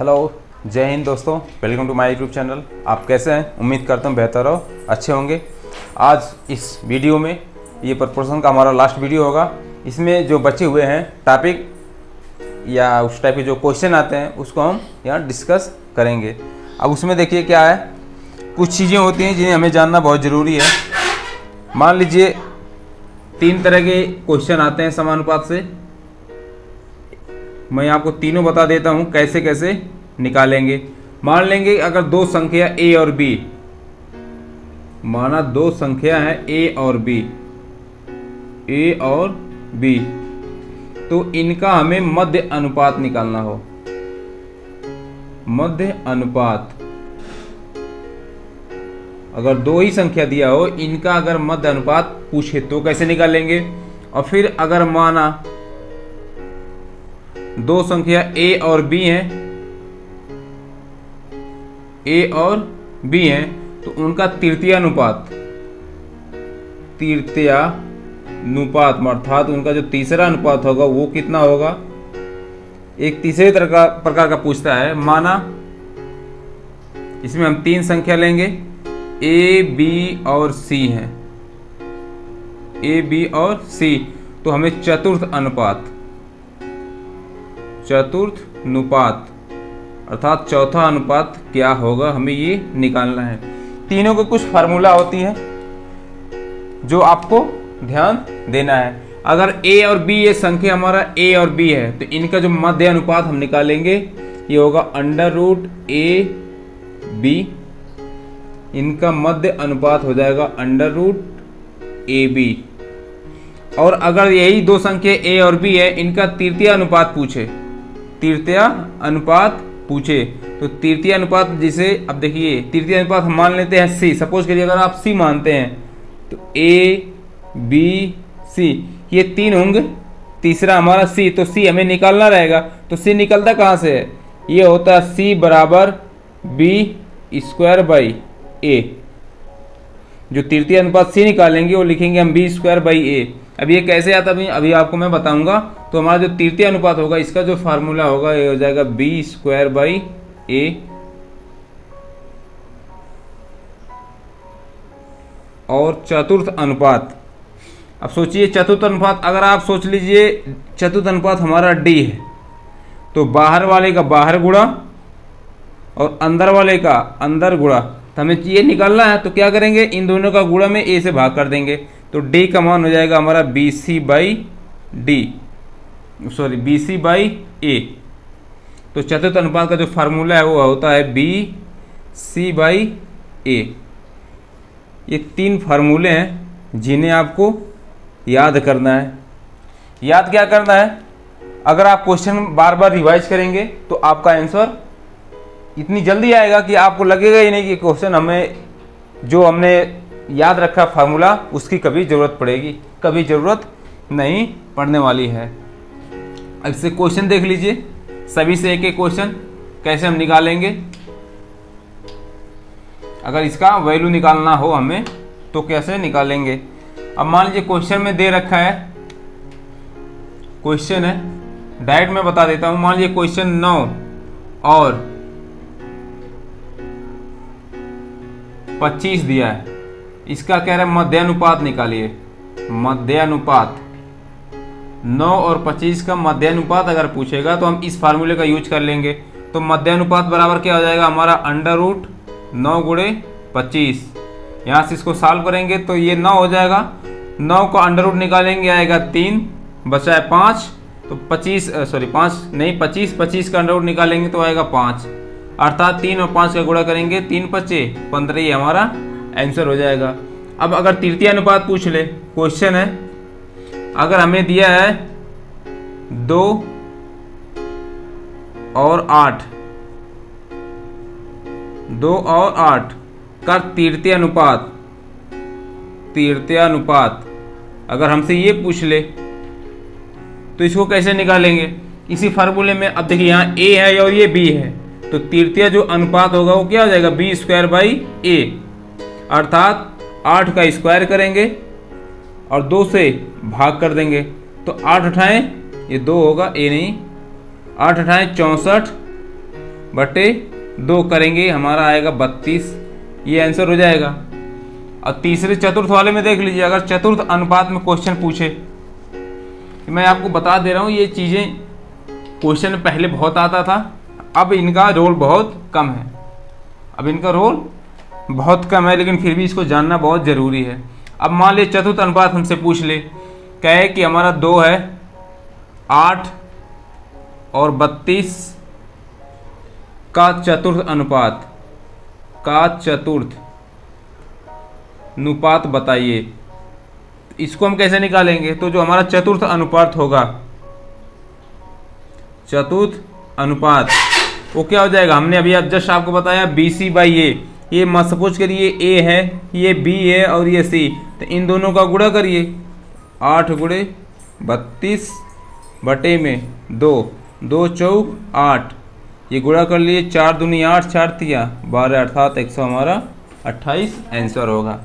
Hello, जय हिंद दोस्तों। Welcome to my YouTube channel. आप कैसे हैं? उम्मीद करता हूँ बेहतर हो, अच्छे होंगे। आज इस वीडियो में ये प्रपोर्शन का हमारा लास्ट वीडियो होगा। इसमें जो बचे हुए हैं टॉपिक या उस टाइप के जो क्वेश्चन आते हैं उसको हम यहाँ डिस्कस करेंगे। अब उसमें देखिए क्या है, कुछ चीज़ें होती हैं जिन्हें हमें जानना बहुत ज़रूरी है। मान लीजिए 3 तरह के क्वेश्चन आते हैं समानुपात से। मैं आपको तीनों बता देता हूं कैसे कैसे निकालेंगे। मान लेंगे अगर दो संख्या a और b, माना दो संख्या है a और b, तो इनका हमें मध्य अनुपात निकालना हो। मध्य अनुपात, अगर दो ही संख्या दिया हो, इनका अगर मध्य अनुपात पूछे तो कैसे निकालेंगे। और फिर अगर माना दो संख्या a और b हैं, तो उनका तृतीयानुपात अर्थात उनका जो तीसरा अनुपात होगा वो कितना होगा। एक तीसरे प्रकार का पूछता है। माना इसमें हम 3 संख्या लेंगे, a, b और c हैं। a, b और c, तो हमें चतुर्थ अनुपात अर्थात चौथा अनुपात क्या होगा, हमें ये निकालना है। तीनों के कुछ फार्मूला होती है जो आपको ध्यान देना है। अगर a और b ये संख्या हमारा a और b है, तो इनका जो मध्य अनुपात हम निकालेंगे ये होगा √a/b। इनका मध्य अनुपात हो जाएगा √ab। और अगर यही दो संख्या a और b है, इनका तृतीय अनुपात पूछे तो तृतीय अनुपात, जिसे अब देखिए तृतीय अनुपात हम मान लेते हैं c। सपोज करिए अगर आप c मानते हैं तो a, b, c ये 3 होंगे, तीसरा हमारा c, तो c हमें निकालना रहेगा। तो c निकलता कहाँ से है, ये होता है c बराबर b²/a। जो तृतीय अनुपात c निकालेंगे वो लिखेंगे हम b²/a। अब ये कैसे आता है अभी आपको मैं बताऊंगा। तो हमारा जो तृतीय अनुपात होगा, इसका जो फार्मूला होगा ये हो जाएगा b²/a। और चतुर्थ अनुपात, अब सोचिए चतुर्थ अनुपात, अगर आप सोच लीजिए चतुर्थ अनुपात हमारा d है, तो बाहर वाले का बाहर गुणा और अंदर वाले का अंदर गुणा। तो हमें ये निकालना है, तो क्या करेंगे, इन दोनों का गुणा में a से भाग कर देंगे। तो d का मान हो जाएगा हमारा bc/a। तो चतुर्थ अनुपात का जो फार्मूला है वो होता है bc/a। ये 3 फार्मूले हैं जिन्हें आपको याद करना है। याद क्या करना है, अगर आप क्वेश्चन बार बार रिवाइज करेंगे तो आपका आंसर इतनी जल्दी आएगा कि आपको लगेगा ही नहीं कि क्वेश्चन जो हमने याद रखा फार्मूला उसकी कभी ज़रूरत पड़ेगी। कभी ज़रूरत नहीं पड़ने वाली है। अब इससे क्वेश्चन देख लीजिए, सभी से एक एक क्वेश्चन कैसे हम निकालेंगे। अगर इसका वैल्यू निकालना हो हमें तो कैसे निकालेंगे। अब मान लीजिए क्वेश्चन में दे रखा है, क्वेश्चन है, डायरेक्ट मैं बता देता हूं। मान लीजिए क्वेश्चन 9 और 25 दिया है, इसका कह रहा है मध्यानुपात निकालिए। मध्यानुपात 9 और 25 का मध्यानुपात अगर पूछेगा तो हम इस फार्मूले का यूज कर लेंगे। तो मध्यानुपात बराबर क्या हो जाएगा हमारा √9 × 25। यहाँ से इसको सॉल्व करेंगे तो ये 9 हो जाएगा। 9 का अंडर रूट निकालेंगे आएगा 3, बचा है 5। तो 25 का अंडर रूट निकालेंगे तो आएगा 5। अर्थात 3 और 5 का गुणा करेंगे, 3 × 5 = 15, ये हमारा आंसर हो जाएगा। अब अगर तृतीय अनुपात पूछ ले, क्वेश्चन है अगर हमें दिया है 2 और 8 का तृतीय अनुपात अगर हमसे ये पूछ ले तो इसको कैसे निकालेंगे। इसी फार्मूले में अब देखिए यहाँ a है और ये b है, तो तृतीय जो अनुपात होगा वो क्या हो जाएगा b²/a। अर्थात 8 का स्क्वायर करेंगे और 2 से भाग कर देंगे। तो 8 × 8 ये 2 होगा, ए नहीं, 8 × 8 = 64 बटे 2 करेंगे, हमारा आएगा 32। ये आंसर हो जाएगा। और तीसरे चतुर्थ वाले में देख लीजिए, अगर चतुर्थ अनुपात में क्वेश्चन पूछे, मैं आपको बता दे रहा हूँ ये चीज़ें क्वेश्चन पहले बहुत आता था, अब इनका रोल बहुत कम है। अब इनका रोल बहुत कम है, लेकिन फिर भी इसको जानना बहुत ज़रूरी है। अब मान लीजिए चतुर्थ अनुपात हमसे पूछ ले, कहे कि हमारा 2 है 8 और 32 का चतुर्थ अनुपात, का चतुर्थ अनुपात बताइए। इसको हम कैसे निकालेंगे? तो जो हमारा चतुर्थ अनुपात होगा, चतुर्थ अनुपात, वो क्या हो जाएगा? हमने अभी अब जस्ट आपको बताया BC/A। ये मत सपोज करिए A है, ये B है और ये C, तो इन दोनों का गुणा करिए। 8 × 32 बटे में 2, 2 चौक 8, ये गुणा कर लिए। 4 दूनी 8, 4 तिया 12, अर्थात 100 हमारा 28 आंसर होगा।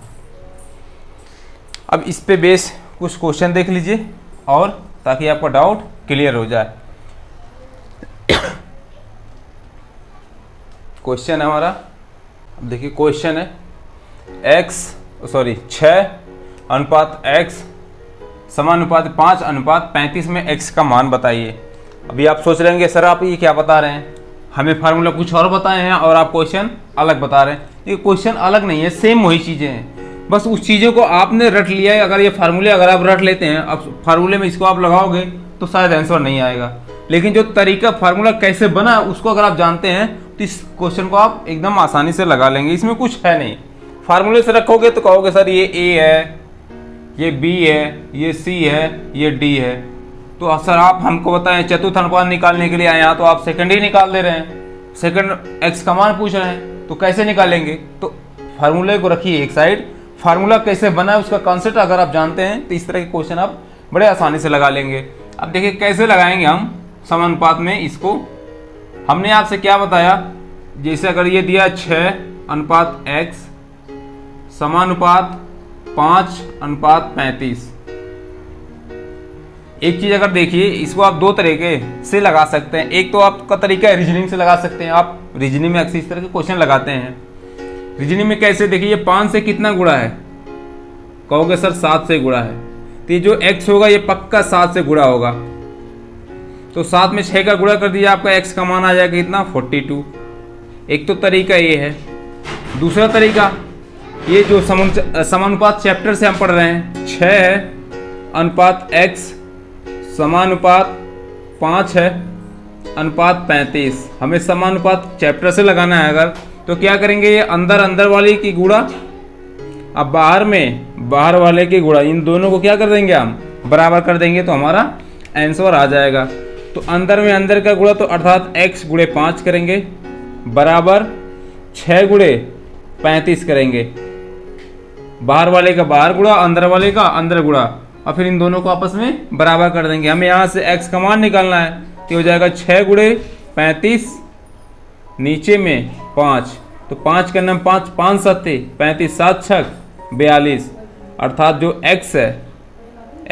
अब इस पे बेस कुछ क्वेश्चन देख लीजिए, और ताकि आपका डाउट क्लियर हो जाए। क्वेश्चन है हमारा, अब देखिए क्वेश्चन है 6:x समानुपात 5:35 में x का मान बताइए। अभी आप सोच रहे होंगे सर आप ये क्या बता रहे हैं, हमें फार्मूला कुछ और बताए हैं और आप क्वेश्चन अलग बता रहे हैं। ये क्वेश्चन अलग नहीं है, सेम वही चीज़ें हैं, बस उस चीज़ों को आपने रट लिया है। अगर ये फार्मूले अगर आप रट लेते हैं, अब फार्मूले में इसको आप लगाओगे तो शायद आंसर नहीं आएगा, लेकिन जो तरीका फार्मूला कैसे बना उसको अगर आप जानते हैं तो इस क्वेश्चन को आप एकदम आसानी से लगा लेंगे। इसमें कुछ है नहीं, फार्मूले से रखोगे तो कहोगे सर ये A है, ये B है, ये C है, ये D है। तो सर आप हमको बताएं चतुर्थ अनुपात निकालने के लिए आए, यहाँ तो आप सेकंड ही निकाल दे रहे हैं, सेकंड x का मान पूछ रहे हैं, तो कैसे निकालेंगे? तो फार्मूले को रखिए एक साइड, फार्मूला कैसे बना है उसका कॉन्सेप्ट अगर आप जानते हैं तो इस तरह के क्वेश्चन आप बड़े आसानी से लगा लेंगे। अब देखिए कैसे लगाएंगे हम समानुपात में इसको। हमने आपसे क्या बताया, जैसे अगर ये दिया 6:x समानुपात 5:35, एक चीज अगर देखिए इसको आप दो तरीके से लगा सकते हैं। एक तो आपका तरीका है रीजनिंग से लगा सकते हैं, आप रीजनिंग में अक्सर इस तरह के क्वेश्चन लगाते हैं। रीजनिंग में कैसे, देखिए ये 5 से कितना गुणा है, कहोगे सर 7 से गुणा है, तो ये जो x होगा ये पक्का 7 से गुणा होगा, तो 7 में 6 का गुणा कर दिया, आपका x का मान आ जाएगा कितना 42। एक तो तरीका ये है। दूसरा तरीका ये जो समानुपात चैप्टर से हम पढ़ रहे हैं, 6:x समानुपात 5:35, हमें समानुपात चैप्टर से लगाना है। अगर तो क्या करेंगे, ये अंदर अंदर वाले की गुणा, अब बाहर में बाहर वाले की गुणा, इन दोनों को क्या कर देंगे हम बराबर कर देंगे, तो हमारा आंसर आ जाएगा। तो अंदर में अंदर का गुणा, तो अर्थात x × 5 करेंगे बराबर 6 × 35 करेंगे, बाहर वाले का बाहर गुणा, अंदर वाले का अंदर गुणा, और फिर इन दोनों को आपस में बराबर कर देंगे। हमें यहाँ से x का मान निकालना है, तो हो जाएगा 6 × 35, नीचे में 5, तो 5 का नाम 5, 5 7 35, 7 6 42, अर्थात जो x है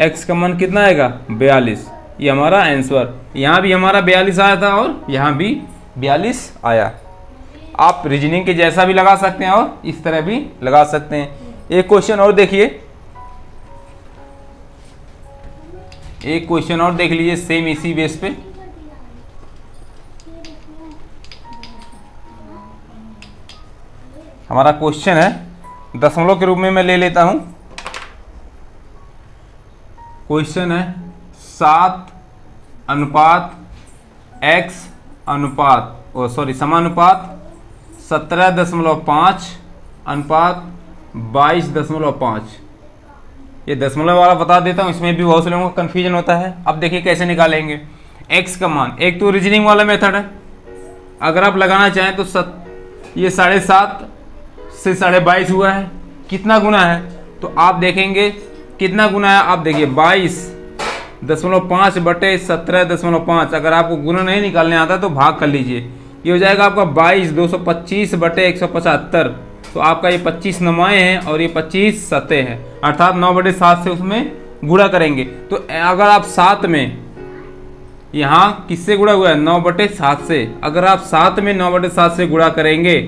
x का मान कितना आएगा 42। ये हमारा आंसर, यहाँ भी हमारा 42 आया था और यहाँ भी 42 आया। आप रीजनिंग के जैसा भी लगा सकते हैं और इस तरह भी लगा सकते हैं। एक क्वेश्चन और देखिए, एक क्वेश्चन और देख लीजिए सेम इसी बेस पे। हमारा क्वेश्चन है, दशमलव के रूप में मैं ले लेता हूं। क्वेश्चन है 7:x समानुपात 17.5:22.5। ये दशमलव वाला बता देता हूँ, इसमें भी बहुत से लोगों को कन्फ्यूजन होता है। अब देखिए कैसे निकालेंगे x का मान। एक तो रीजनिंग वाला मेथड है, अगर आप लगाना चाहें तो ये 7.5 से 22.5 हुआ है, कितना गुना है, तो आप देखेंगे कितना गुना है। आप देखिए 22.5 बटे 17.5। अगर आपको गुना नहीं निकालने आता तो भाग कर लीजिए, ये हो जाएगा आपका 22 बटे 175। तो आपका ये 25 नवाएं हैं और ये 25 सते हैं, अर्थात 9/7 से उसमें गुणा करेंगे। तो अगर आप 7 में यहाँ किससे गुणा हुआ है? 9/7 से। अगर आप 7 में 9/7 से गुणा करेंगे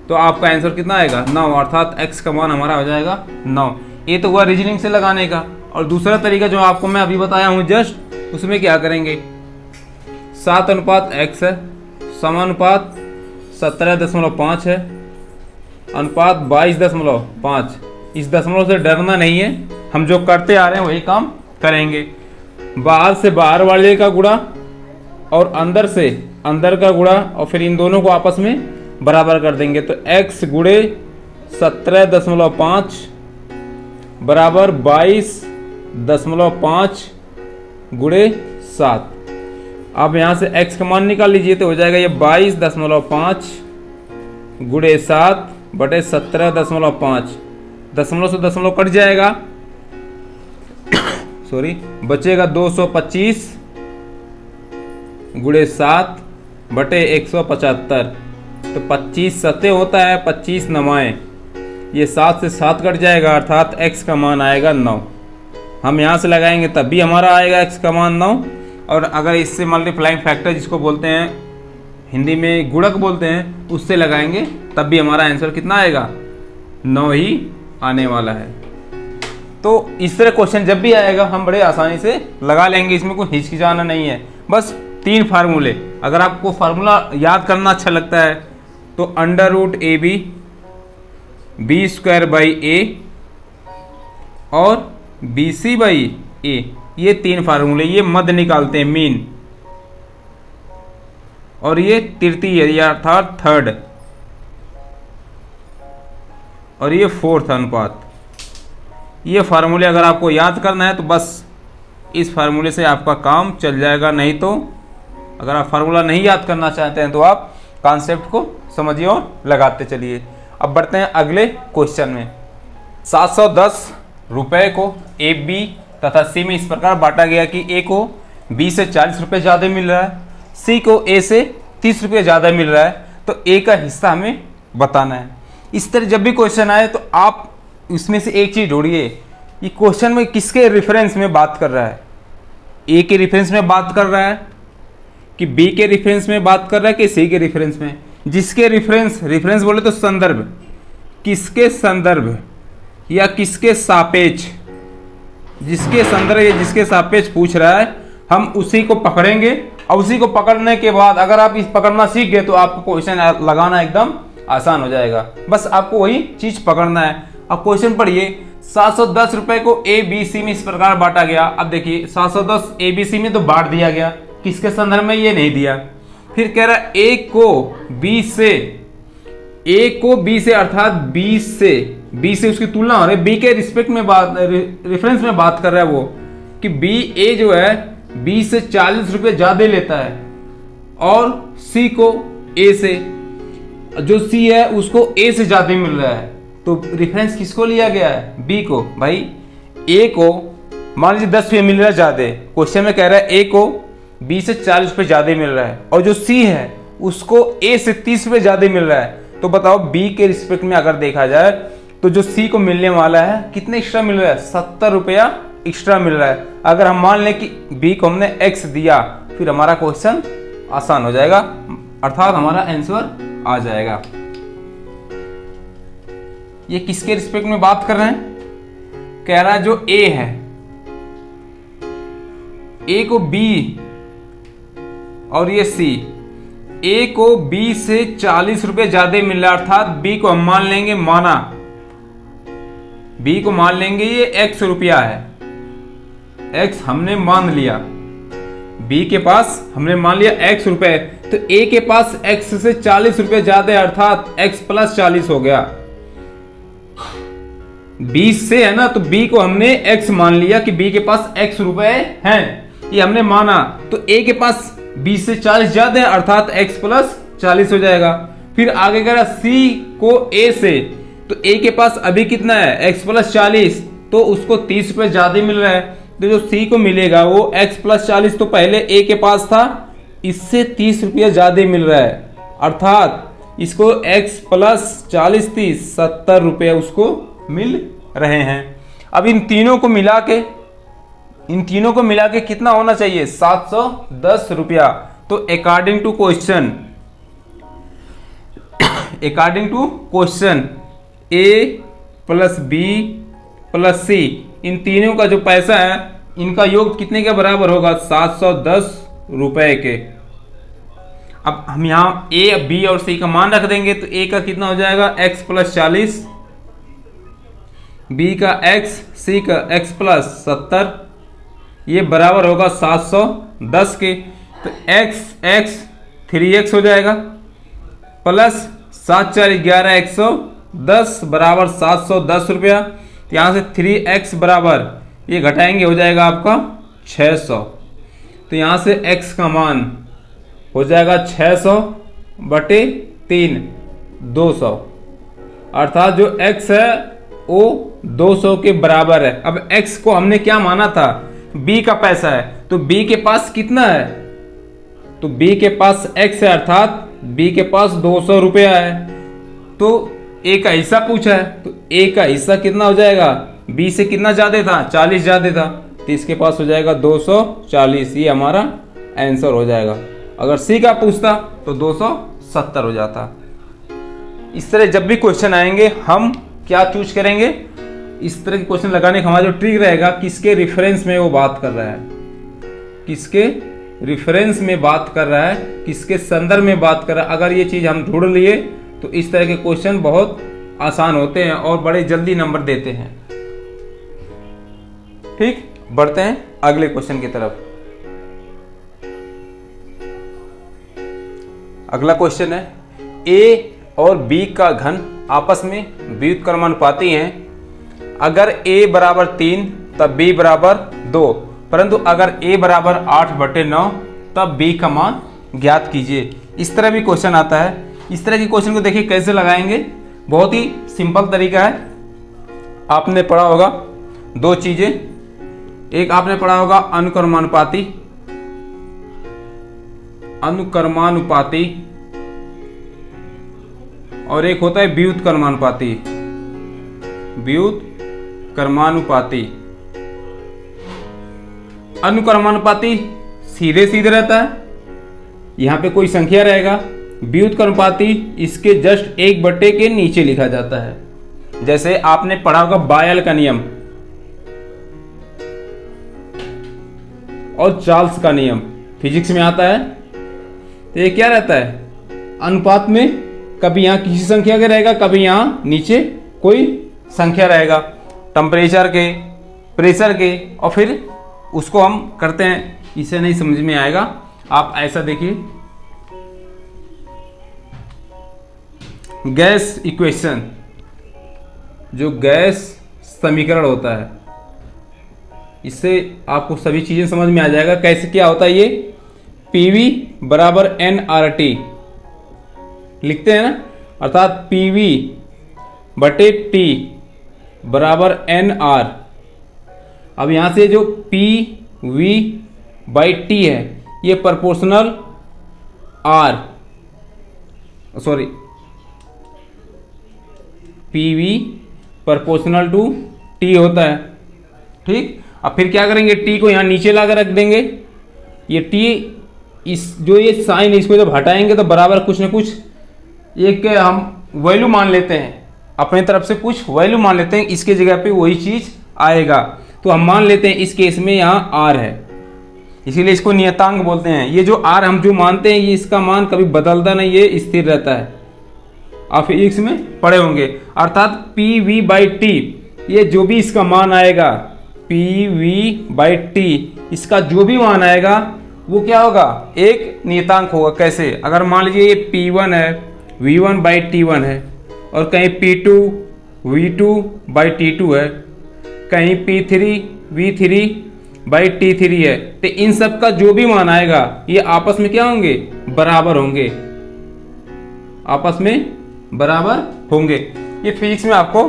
तो आपका आंसर कितना आएगा? 9, अर्थात x का मान हमारा हो जाएगा 9। ये तो हुआ रीजनिंग से लगाने का। और दूसरा तरीका जो आपको मैं अभी बताया हूँ जस्ट, उसमें क्या करेंगे? 7:x है, समानुपात 17.5 है, अनुपात 22.5। इस दशमलव से डरना नहीं है, हम जो करते आ रहे हैं वही काम करेंगे। बाहर से बाहर वाले का गुणा और अंदर से अंदर का गुणा, और फिर इन दोनों को आपस में बराबर कर देंगे। तो x गुणे 17.5 बराबर 22.5 गुणे 7। अब यहाँ से x का मान निकाल लीजिए, तो हो जाएगा ये 22.5 गुणे 7 बटे 17.5। दशमलव से दशमलव कट जाएगा, सॉरी, बचेगा 225 गुणे 7 बटे 175। तो 25 सते होता है, 25 नवाएं, ये 7 से 7 कट जाएगा, अर्थात x का मान आएगा 9। हम यहाँ से लगाएंगे तब भी हमारा आएगा x का मान 9। और अगर इससे मल्टीप्लाइंग फैक्टर जिसको बोलते हैं हिंदी में गुणक बोलते हैं, उससे लगाएंगे तब भी हमारा आंसर कितना आएगा? 9 ही आने वाला है। तो इस तरह क्वेश्चन जब भी आएगा हम बड़े आसानी से लगा लेंगे, इसमें कोई हिचकिचाना नहीं है। बस 3 फार्मूले, अगर आपको फार्मूला याद करना अच्छा लगता है तो √AB b² a और BC/a, ये 3 फार्मूले, ये मध्य निकालते हैं, मीन, और ये तृतीय अर्थात थर्ड, और ये फोर्थ अनुपात। ये फार्मूले अगर आपको याद करना है तो बस इस फार्मूले से आपका काम चल जाएगा। नहीं तो अगर आप फार्मूला नहीं याद करना चाहते हैं तो आप कॉन्सेप्ट को समझिए और लगाते चलिए। अब बढ़ते हैं अगले क्वेश्चन में। 710 रुपए को ए, बी तथा सी में इस प्रकार बांटा गया कि ए को बी से 40 रुपये ज़्यादा मिल रहा है, सी को ए से 30 रुपये ज़्यादा मिल रहा है, तो ए का हिस्सा हमें बताना है। इस तरह जब भी क्वेश्चन आए तो आप इसमें से एक चीज़ ढूंढिए, ये क्वेश्चन में किसके रेफरेंस में बात कर रहा है? ए के रेफरेंस में बात कर रहा है कि बी के रेफरेंस में बात कर रहा है कि सी के रेफरेंस में? जिसके रेफरेंस बोले तो संदर्भ, किसके संदर्भ या किसके सापेक्ष, जिसके संदर्भ या जिसके सापेक्ष पूछ रहा है, हम उसी को पकड़ेंगे। और उसी को पकड़ने के बाद अगर आप इस पकड़ना सीख गए तो आपको क्वेश्चन लगाना एकदम आसान हो जाएगा। बस आपको वही चीज पकड़ना है। अब क्वेश्चन पढ़िए, 710 रुपए को ए बी सी में इस प्रकार बांटा गया। अब देखिए 710 ए बी सी में तो बांट दिया गया, किसके संदर्भ में? ये नहीं दिया। फिर कह रहा है ए को बी से अर्थात बी से उसकी तुलना हो रही है, बी के रिस्पेक्ट में बात, रेफरेंस में बात कर रहा है वो, कि बी ए जो है बी से 40 रुपये ज्यादा लेता है, और सी को ए से, जो सी है उसको ए से ज्यादा मिल रहा है। तो रेफरेंस किसको लिया गया है? बी को। भाई ए को मान लीजिए 10 रुपये मिल रहा है ज्यादा, क्वेश्चन में कह रहा है ए को बी से 40 रुपये ज्यादा मिल रहा है, और जो सी है उसको ए से 30 रुपये ज्यादा मिल रहा है। तो बताओ बी के रिस्पेक्ट में अगर देखा जाए तो जो सी को मिलने वाला है कितने एक्स्ट्रा मिल रहा है? 70 रुपया एक्स्ट्रा मिल रहा है। अगर हम मान लें कि बी को हमने एक्स दिया, फिर हमारा क्वेश्चन आसान हो जाएगा, अर्थात हमारा आंसर आ जाएगा। ये किसके रिस्पेक्ट में बात कर रहे हैं? कह रहा है जो ए है, ए को बी और ये सी, ए को बी से 40 रुपये ज्यादा मिल रहा है, अर्थात बी को हम मान लेंगे बी को मान लेंगे ये x रुपया है, x हमने मान लिया, बी के पास हमने मान लिया x रुपए, तो a के पास x से 40 रुपये ज्यादा है, अर्थात x + 40 हो गया। 20 से है ना, तो b को हमने x मान लिया कि b के पास x रुपए हैं, ये हमने माना, तो a के पास 20 से 40 ज्यादा है, अर्थात x + 40 हो जाएगा। फिर आगे कह रहा c को a से, तो a के पास अभी कितना है? x + 40, तो उसको 30 रुपये ज्यादा मिल रहा है, तो जो c को मिलेगा वो x + 40 तो पहले a के पास था, इससे 30 रुपये ज्यादा मिल रहा है, अर्थात इसको x + 40 30 70 रुपये उसको मिल रहे हैं। अब इन तीनों को मिला के इन तीनों को मिला के कितना होना चाहिए? 710 रुपया। तो according to question A plus B plus C, इन तीनों का जो पैसा है इनका योग कितने के बराबर होगा? 710 रुपए के। अब हम यहाँ ए, बी और सी का मान रख देंगे तो ए का कितना हो जाएगा? x प्लस 40, बी का x, सी का x प्लस 70, ये बराबर होगा 710 के। तो x 3x हो जाएगा प्लस 7 4 11 110 बराबर 710 रुपया। तो यहाँ से 3x बराबर ये घटाएंगे हो जाएगा आपका 600। तो यहाँ से x का मान हो जाएगा 600 बटे 3 200, अर्थात जो x है वो 200 के बराबर है। अब x को हमने क्या माना था? b का पैसा है, तो b के पास कितना है? तो b के पास x है, अर्थात b के पास 200 रुपया है। तो a का हिस्सा पूछा है, तो a का हिस्सा कितना हो जाएगा? b से कितना ज्यादा था? 40 ज्यादा था, तो इसके पास हो जाएगा 240। ये हमारा आंसर हो जाएगा। अगर c का पूछता तो 270 हो जाता। इस तरह जब भी क्वेश्चन आएंगे हम क्या चूज करेंगे? इस तरह के क्वेश्चन लगाने का हमारा जो ट्रिक रहेगा, किसके रेफरेंस में वो बात कर रहा है, किसके रेफरेंस में बात कर रहा है, किसके संदर्भ में बात कर रहा है। अगर ये चीज हम ढूंढ लिए तो इस तरह के क्वेश्चन बहुत आसान होते हैं और बड़े जल्दी नंबर देते हैं। ठीक, बढ़ते हैं अगले क्वेश्चन की तरफ। अगला क्वेश्चन है, a और b का घन आपस में व्युत्क्रमानुपाती हैं। अगर a बराबर 3 तब b बराबर 2, परंतु अगर a बराबर 8/9 तब b का मान ज्ञात कीजिए। इस तरह भी क्वेश्चन आता है। इस तरह के क्वेश्चन को देखिए कैसे लगाएंगे। बहुत ही सिंपल तरीका है। आपने पढ़ा होगा दो चीजें, एक आपने पढ़ा होगा अनुक्रमानुपाती और एक होता है व्युत्क्रमानुपाती। अनुक्रमानुपाती सीधे सीधे रहता है, यहां पे कोई संख्या रहेगा। व्युत्क्रमानुपाती इसके जस्ट 1/, के नीचे लिखा जाता है। जैसे आपने पढ़ा होगा बायल का नियम और चार्ल्स का नियम, फिजिक्स में आता है। तो ये क्या रहता है? अनुपात में कभी यहां किसी संख्या का रहेगा, कभी यहां नीचे कोई संख्या रहेगा, टेम्परेचर के, प्रेशर के, और फिर उसको हम करते हैं। इसे नहीं समझ में आएगा, आप ऐसा देखिए, गैस इक्वेशन, जो गैस समीकरण होता है, इससे आपको सभी चीजें समझ में आ जाएगा। कैसे क्या होता है ये? PV बराबर nRT लिखते हैं ना, अर्थात PV बटे T बराबर NR। अब यहां से जो PV बाई T है ये proportional PV proportional to T होता है। ठीक, अब फिर क्या करेंगे? T को यहां नीचे लाकर रख देंगे। ये T इस जो ये साइन इसको जब हटाएंगे तो बराबर कुछ ना कुछ एक हम वैल्यू मान लेते हैं, अपने तरफ से कुछ वैल्यू मान लेते हैं, इसके जगह पे वही चीज आएगा। तो हम मान लेते हैं इस केस में यहाँ R है, इसीलिए इसको नियतांक बोलते हैं। ये जो R हम जो मानते हैं ये इसका मान कभी बदलता नहीं, ये स्थिर रहता है। आप फिजिक्स में पढ़े होंगे। अर्थात PV बाई T, ये जो भी इसका मान आएगा PV बाई T, इसका जो भी मान आएगा वो क्या होगा? एक नियतांक होगा। कैसे? अगर मान लीजिए ये P1 है, V1 बाई T1 है, और कहीं P2 V2 बाई T2 है, कहीं P3 V3 बाई T3 है, तो इन सब का जो भी मान आएगा ये आपस में क्या होंगे? बराबर होंगे, आपस में बराबर होंगे। ये फिजिक्स में आपको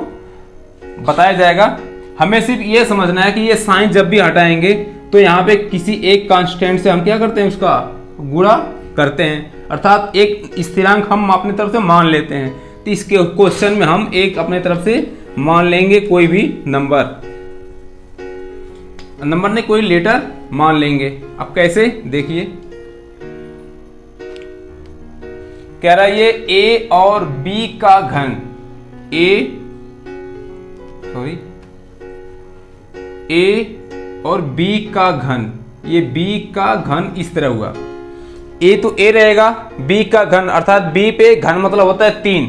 बताया जाएगा। हमें सिर्फ ये समझना है कि ये साइन जब भी हटाएंगे तो यहाँ पे किसी एक कांस्टेंट से हम क्या करते हैं? उसका गुणा करते हैं, अर्थात एक स्थिरांक हम अपनी तरफ से मान लेते हैं। तो इसके क्वेश्चन में हम एक अपने तरफ से मान लेंगे कोई भी नंबर। नंबर ने कोई लेटर मान लेंगे। अब कैसे देखिए, कह रहा है ये ए और बी का घन, ए और बी का घन, ये बी का घन इस तरह हुआ। ए तो ए रहेगा, बी का घन अर्थात बी पे घन मतलब होता है 3।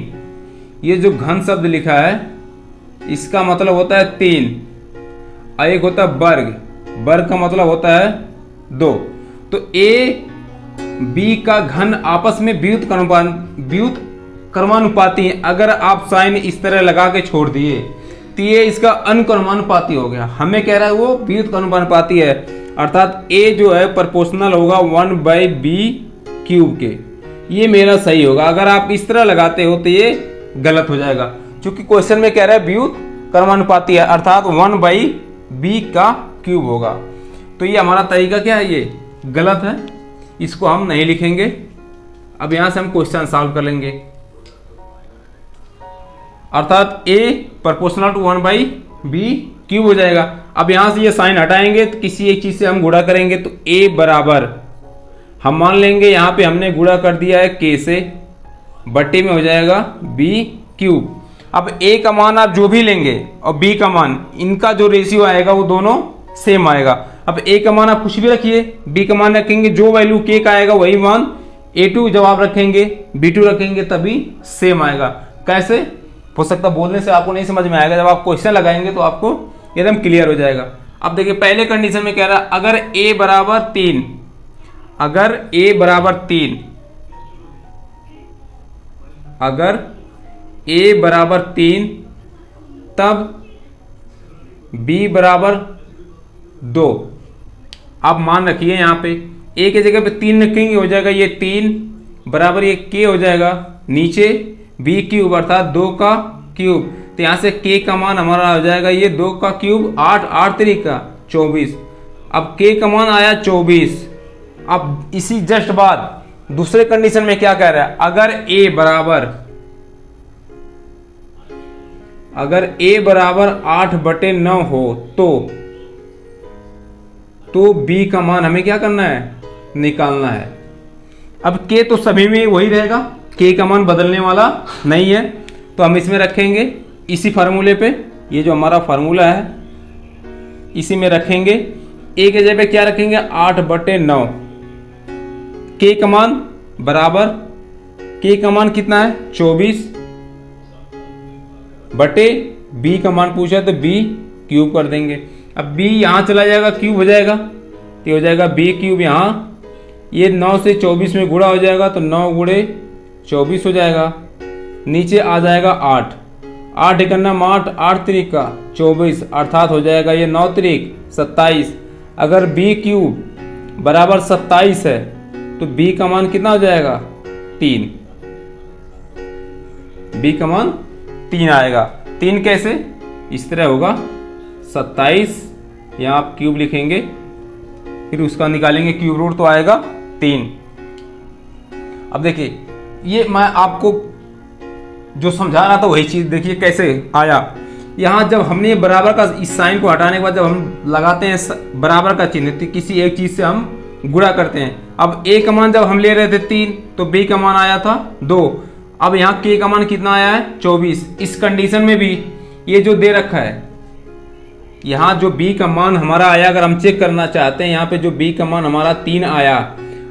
ये जो घन शब्द लिखा है इसका मतलब होता है 3, और एक होता है वर्ग, वर्ग का मतलब होता है 2। तो ए बी का घन आपस में व्युत कर्मानुपाती है। अगर आप साइन इस तरह लगा के छोड़ दिए तो ये इसका अनुक्रमानुपाती हो गया। हमें कह रहा है वो व्युत कर्मानुपाती है, अर्थात ए जो है प्रोपोर्शनल होगा 1/b³ के। ये मेरा सही होगा। अगर आप इस तरह लगाते हो तो ये गलत हो जाएगा, क्योंकि क्वेश्चन में कह रहा है व्युत कर्मानुपाती है, अर्थात 1/b³ होगा। तो ये हमारा तरीका क्या है, ये गलत है, इसको हम नहीं लिखेंगे। अब यहां से हम क्वेश्चन सॉल्व कर लेंगे, अर्थात a प्रोपोर्शनल टू 1/b³ हो जाएगा। अब यहां से ये साइन हटाएंगे तो किसी एक चीज से हम गुणा करेंगे, तो a बराबर हम मान लेंगे यहां पे हमने गुणा कर दिया है k से, बट्टे में हो जाएगा b³। अब a का मान आप जो भी लेंगे और b का मान, इनका जो रेशियो आएगा वो दोनों सेम आएगा। अब a का मान आप कुछ भी रखिए, b का मान रखेंगे, जो वैल्यू k का आएगा वही मान a2 जब आप रखेंगे, b2 रखेंगे तभी सेम आएगा। कैसे हो सकता बोलने से आपको नहीं समझ में आएगा, जब आप क्वेश्चन लगाएंगे तो आपको एकदम क्लियर हो जाएगा। अब देखिए पहले कंडीशन में कह रहा है अगर a बराबर 3, अगर a बराबर 3, अगर a बराबर 3 तब b बराबर 2। आप मान रखिए यहाँ पे a की जगह पे 3 रखेंगे, हो जाएगा ये 3 बराबर ये k हो जाएगा, नीचे b³ अर्थात 2 का क्यूब। तो यहाँ से k का मान हमारा हो जाएगा ये 2 का क्यूब, 8 8 3 का 24। अब k का मान आया 24। अब इसी जस्ट बाद दूसरे कंडीशन में क्या कह रहा है, अगर a बराबर 8/9 हो तो b का मान हमें क्या करना है, निकालना है। अब k तो सभी में वही रहेगा, k का मान बदलने वाला नहीं है, तो हम इसमें रखेंगे इसी फार्मूले पे, ये जो हमारा फार्मूला है इसी में रखेंगे। a के जगह पे क्या रखेंगे 8/9, k का मान बराबर, k का मान कितना है 24 बटे b का मान पूछा तो b³ कर देंगे। अब b यहाँ चला जाएगा, क्यूब हो जाएगा, तो हो जाएगा b³ यहाँ, ये 9 से 24 में गुणा हो जाएगा तो 9 गुणे 24 हो जाएगा, नीचे आ जाएगा 8, 8 एकन्ना 8, 8 3 का 24 अर्थात हो जाएगा ये 9 3 27। अगर b³ बराबर 27 है तो b का मान कितना हो जाएगा 3, b का मान 3 आएगा। 3 कैसे, इस तरह होगा 27, यहाँ आप क्यूब लिखेंगे, फिर उसका निकालेंगे क्यूब रूट तो आएगा 3। अब देखिए ये मैं आपको जो समझा रहा था वही चीज देखिए कैसे आया। यहाँ जब हमने ये बराबर का इस साइन को हटाने के बाद जब हम लगाते हैं बराबर का चिन्ह तो किसी एक चीज से हम गुणा करते हैं। अब a का मान जब हम ले रहे थे 3 तो b का मान आया था 2। अब यहाँ k का मान कितना आया है 24। इस कंडीशन में भी ये जो दे रखा है, यहाँ जो b का मान हमारा आया, अगर हम चेक करना चाहते हैं यहाँ पे जो b का मान हमारा 3 आया,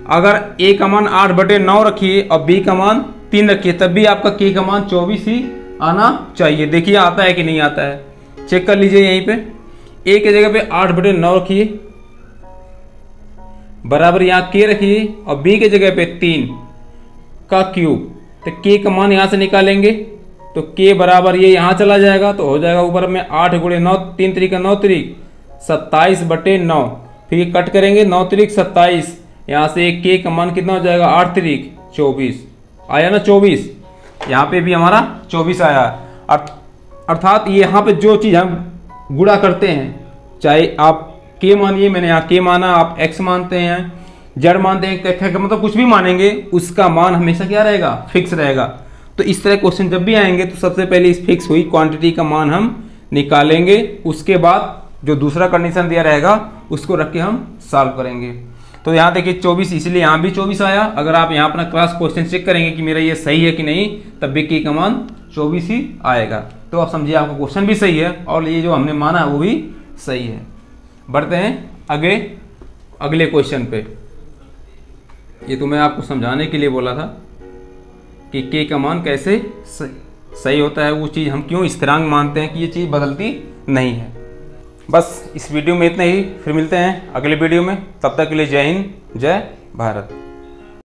अगर a का मान 8/9 रखिए और b का मान 3 रखिए तब भी आपका k का मान 24 ही आना चाहिए। देखिए आता है कि नहीं आता है, चेक कर लीजिए। यहीं पे a की जगह पे 8/9 रखिए बराबर यहाँ k रखिए और b की जगह पे 3 का क्यूब, तो k का मान यहाँ से निकालेंगे तो k बराबर ये यहाँ चला जाएगा तो हो जाएगा ऊपर में 8 गुणे 9, 3 3 का 9 3 27/9, फिर ये कट करेंगे 9 3 27, यहाँ से k का मान कितना हो जाएगा 8 3 24 आया ना 24, यहाँ पे भी हमारा 24 आया। अर्थात ये यहाँ पे जो चीज़ हम गुणा करते हैं, चाहे आप k मानिए, मैंने यहाँ k माना, आप x मानते हैं, जड़ मानते हैं, मतलब कुछ भी मानेंगे उसका मान हमेशा क्या रहेगा, फिक्स रहेगा। तो इस तरह क्वेश्चन जब भी आएंगे तो सबसे पहले इस फिक्स हुई क्वांटिटी का मान हम निकालेंगे, उसके बाद जो दूसरा कंडीशन दिया रहेगा उसको रख के हम सॉल्व करेंगे। तो यहाँ देखिए 24, इसलिए यहाँ भी 24 आया। अगर आप यहाँ अपना क्लास क्वेश्चन चेक करेंगे कि मेरा ये सही है कि नहीं, तब भी के का मान 24 ही आएगा। तो आप समझिए आपका क्वेश्चन भी सही है और ये जो हमने माना है वो भी सही है। बढ़ते हैं अगले क्वेश्चन पे। ये तो मैं आपको समझाने के लिए बोला था कि के का मान कैसे सही होता है, वो चीज़ हम क्यों स्थिरांक मानते हैं कि ये चीज़ बदलती नहीं है। बस इस वीडियो में इतना ही, फिर मिलते हैं अगले वीडियो में। तब तक के लिए जय हिंद, जय भारत।